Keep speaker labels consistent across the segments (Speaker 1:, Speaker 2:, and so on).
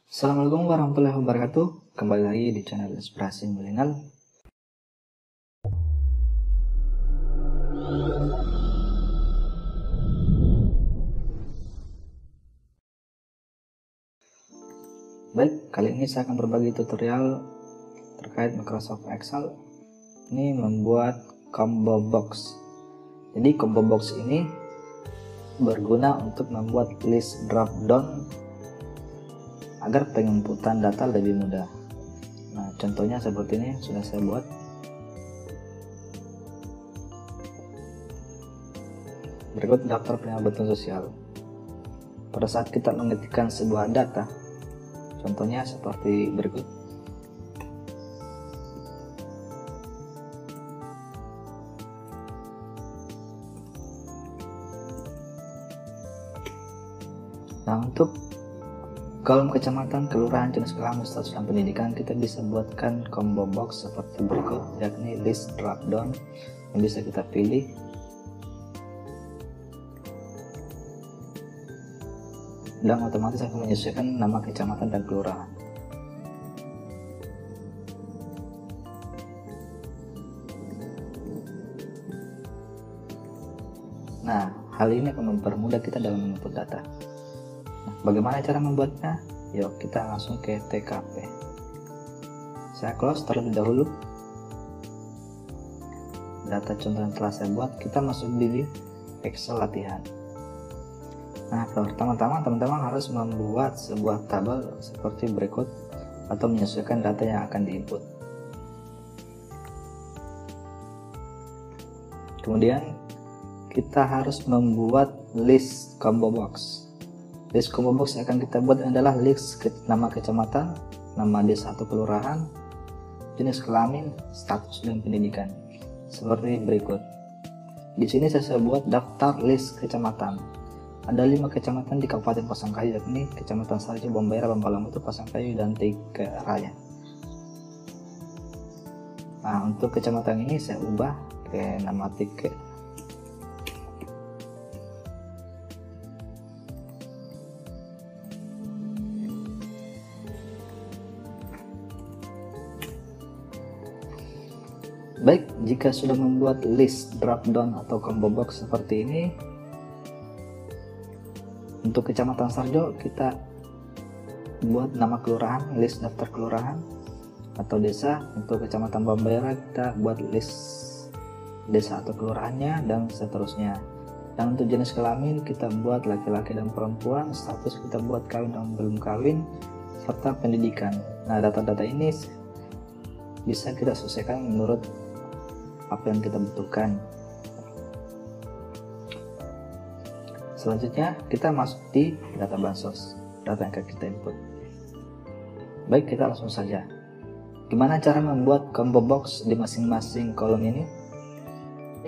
Speaker 1: Assalamualaikum warahmatullahi wabarakatuh. Kembali lagi di channel Inspirasi Milenial. Baik, kali ini saya akan berbagi tutorial terkait Microsoft Excel. Ini membuat combo box. Jadi combo box ini berguna untuk membuat list drop down agar penginputan data lebih mudah. Nah, contohnya seperti ini sudah saya buat. Berikut daftar penerima bantuan sosial. Pada saat kita mengetikkan sebuah data, contohnya seperti berikut. Nah, untuk kolom kecamatan, kelurahan, jenis kelamin, status dan pendidikan, kita bisa buatkan combo box seperti berikut, yakni list drop down yang bisa kita pilih. Dan otomatis akan menyesuaikan nama kecamatan dan kelurahan. Nah, hal ini akan mempermudah kita dalam menginput data. Nah, bagaimana cara membuatnya? Yuk kita langsung ke TKP. Saya close terlebih dahulu. Data contoh yang telah saya buat, kita masuk di Excel latihan. Nah, pertama-tama teman-teman harus membuat sebuah tabel seperti berikut atau menyesuaikan data yang akan diinput. Kemudian kita harus membuat list combo box. List combo box yang akan kita buat adalah list nama kecamatan, nama desa atau kelurahan, jenis kelamin, status dan pendidikan. Seperti berikut. Di sini saya buat daftar list kecamatan. Ada 5 kecamatan di Kabupaten Pasangkayu, yakni Kecamatan Sarjo, Bombayra, Bambalamatu, Pasangkayu, dan Tiga Raya. Nah, untuk kecamatan ini saya ubah ke nama Tiga. Baik, jika sudah membuat list drop down atau combo box seperti ini, untuk Kecamatan Sarjo kita buat nama kelurahan, list daftar kelurahan atau desa. Untuk Kecamatan Bambayra kita buat list desa atau kelurahannya dan seterusnya. Dan untuk jenis kelamin kita buat laki-laki dan perempuan, status kita buat kawin dan belum kawin, serta pendidikan. Nah, data-data ini bisa kita sesuaikan menurut apa yang kita butuhkan. Selanjutnya kita masuk di data bansos, data yang akan kita input. Baik, kita langsung saja. Gimana cara membuat combo box di masing-masing kolom ini?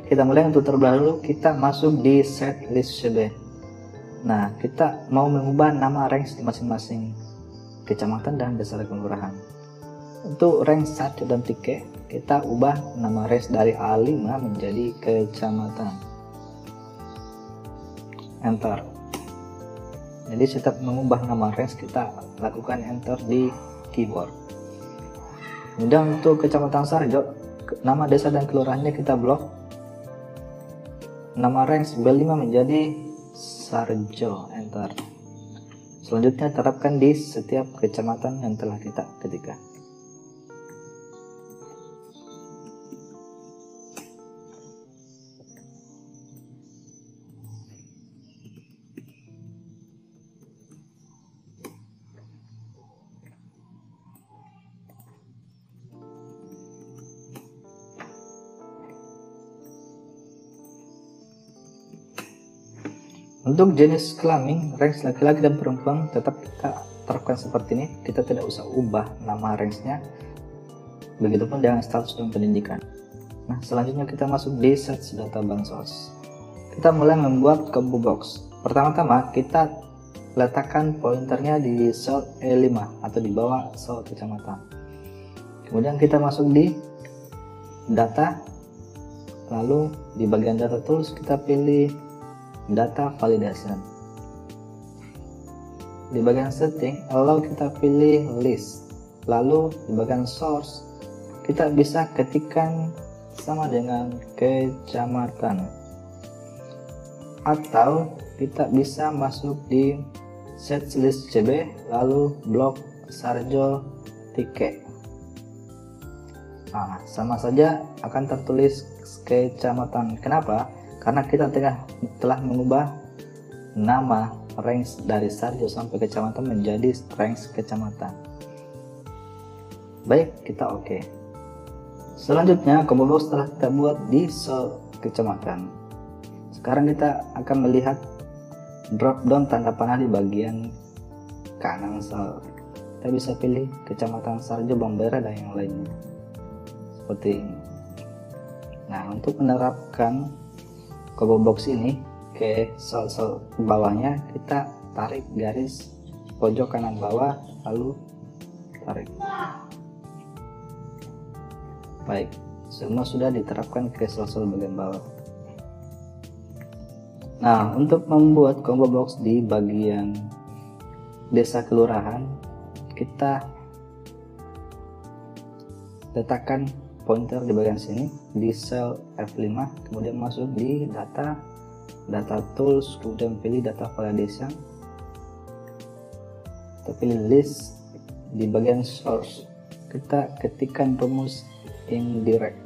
Speaker 1: Kita mulai. Untuk terlebih dahulu kita masuk di set list CB. Nah, kita mau mengubah nama range di masing-masing kecamatan dan desa dan kelurahan. Untuk range 1 dan 3 kita ubah nama range dari A5 menjadi kecamatan. Enter. Jadi setiap mengubah nama range kita lakukan enter di keyboard. Kemudian untuk Kecamatan Sarjo, nama desa dan kelurahannya kita blok. Nama range B5 menjadi Sarjo, enter. Selanjutnya terapkan di setiap kecamatan yang telah kita ketikkan. Untuk jenis kelamin, range laki-laki dan perempuan tetap kita terapkan seperti ini. Kita tidak usah ubah nama range-nya. Begitupun dengan status dan pendidikan. Nah, selanjutnya kita masuk di set data bansos. Kita mulai membuat combo box. Pertama-tama kita letakkan pointernya di cell E5 atau di bawah cell kecamatan. Kemudian kita masuk di data. Lalu di bagian data tools kita pilih data validation. di bagian setting, lalu kita pilih list, lalu di bagian source kita bisa ketikkan sama dengan kecamatan, atau kita bisa masuk di setlist CB lalu blok Sarjo tiket. Nah, sama saja akan tertulis kecamatan. Kenapa? Karena kita telah mengubah nama range dari Sarjo sampai kecamatan menjadi range kecamatan. Baik, kita oke. Selanjutnya combo box telah kita buat di sel kecamatan. Sekarang kita akan melihat drop down tanda panah di bagian kanan sel. Kita bisa pilih kecamatan Sarjo, Bambera, dan yang lainnya seperti ini. Nah, untuk menerapkan combo box ini ke sel-sel bawahnya, kita tarik garis pojok kanan bawah lalu tarik. Baik, semua sudah diterapkan ke sel-sel bagian bawah. Nah, untuk membuat combo box di bagian desa kelurahan, kita letakkan pointer di bagian sini di sel F5, kemudian masuk di data tools, kemudian pilih data validation, kita pilih list. Di bagian source kita ketikkan rumus indirect,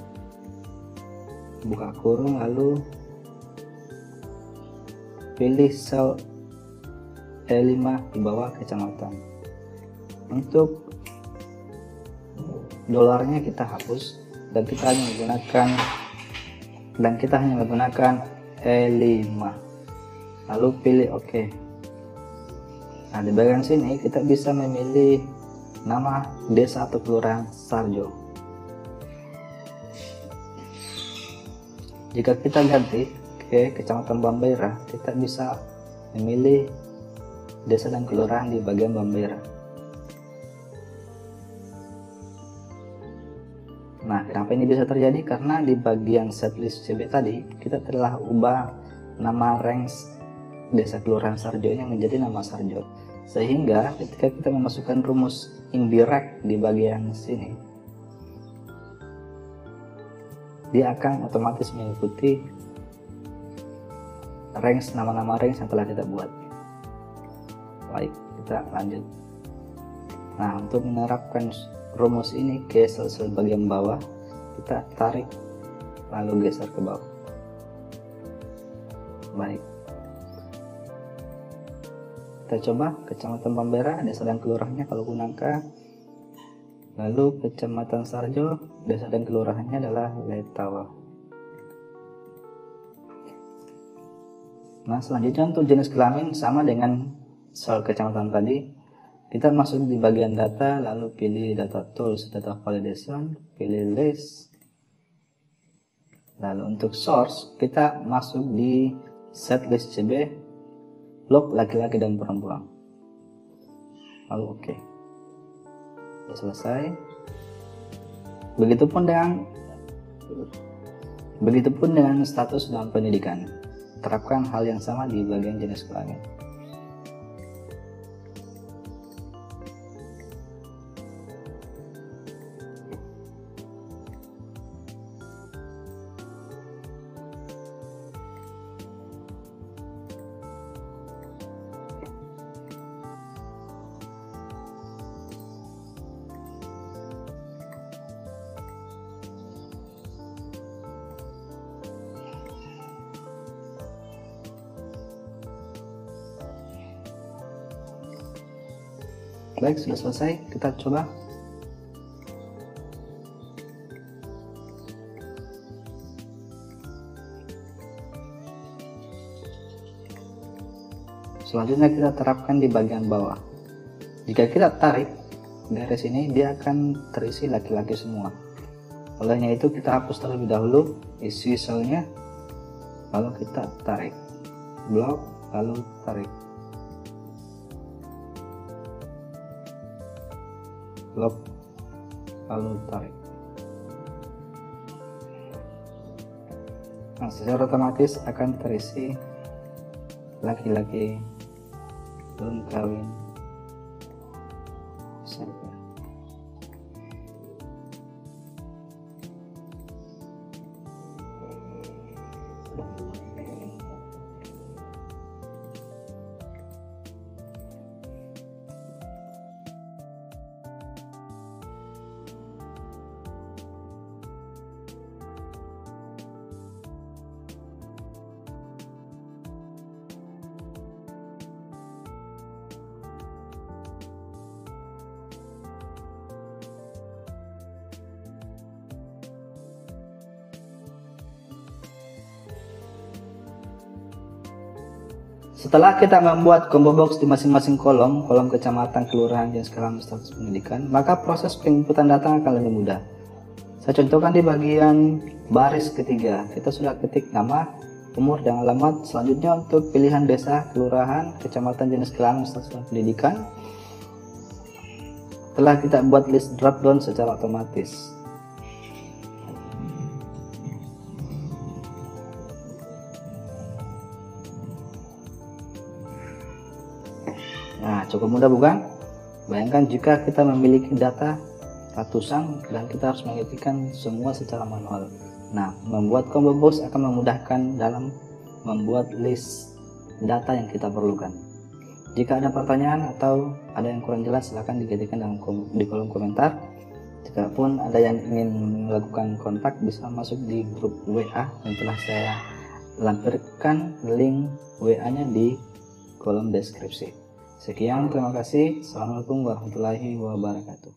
Speaker 1: buka kurung, lalu pilih sel E5 di bawah kecamatan. Untuk dolarnya kita hapus dan kita hanya menggunakan E5, lalu pilih OK. Nah, di bagian sini kita bisa memilih nama desa atau kelurahan Sarjo. Jika kita ganti ke kecamatan Bambera, kita bisa memilih desa dan kelurahan di bagian Bambera. Nah, kenapa ini bisa terjadi? Karena di bagian setlist CB tadi kita telah ubah nama range desa kelurahan Sarjo yang menjadi nama Sarjo, sehingga ketika kita memasukkan rumus indirect di bagian sini, dia akan otomatis mengikuti range nama-nama range yang telah kita buat. Baik, kita lanjut. Nah, untuk menerapkan rumus ini ke sel-sel bagian bawah, kita tarik lalu geser ke bawah. Baik, kita coba kecamatan Bambera, desa dan kelurahannya kalau Kunangka, lalu kecamatan Sarjo, desa dan kelurahannya adalah Letawa. Nah, selanjutnya untuk jenis kelamin sama dengan soal kecamatan tadi, kita masuk di bagian data, lalu pilih data tools, data validation, pilih list. Lalu untuk source, kita masuk di setlist CB, blok laki-laki dan perempuan. Lalu oke. Sudah selesai. Begitupun dengan status dalam pendidikan. Terapkan hal yang sama di bagian jenis kelamin. Baik, sudah selesai. Kita coba. Selanjutnya kita terapkan di bagian bawah. Jika kita tarik garis ini, dia akan terisi laki-laki semua. Olehnya itu kita hapus terlebih dahulu isi selnya, lalu kita tarik blok, lalu tarik blok, lalu tarik. Nah, secara otomatis akan terisi laki-laki belum kawin sampel. Setelah kita membuat combo box di masing-masing kolom kecamatan, kelurahan, dan skala status pendidikan, maka proses penginputan data akan lebih mudah. Saya contohkan di bagian baris ketiga, kita sudah ketik nama, umur, dan alamat. Selanjutnya untuk pilihan desa, kelurahan, kecamatan, jenis kelurahan, status pendidikan, telah kita buat list drop down secara otomatis. Nah, cukup mudah bukan? Bayangkan jika kita memiliki data ratusan dan kita harus mengisikan semua secara manual. Nah, membuat combo box akan memudahkan dalam membuat list data yang kita perlukan. Jika ada pertanyaan atau ada yang kurang jelas, silahkan diketikkan di kolom komentar. Jika pun ada yang ingin melakukan kontak, bisa masuk di grup WA yang telah saya lampirkan link WA-nya di kolom deskripsi. Sekian, terima kasih. Assalamualaikum warahmatullahi wabarakatuh.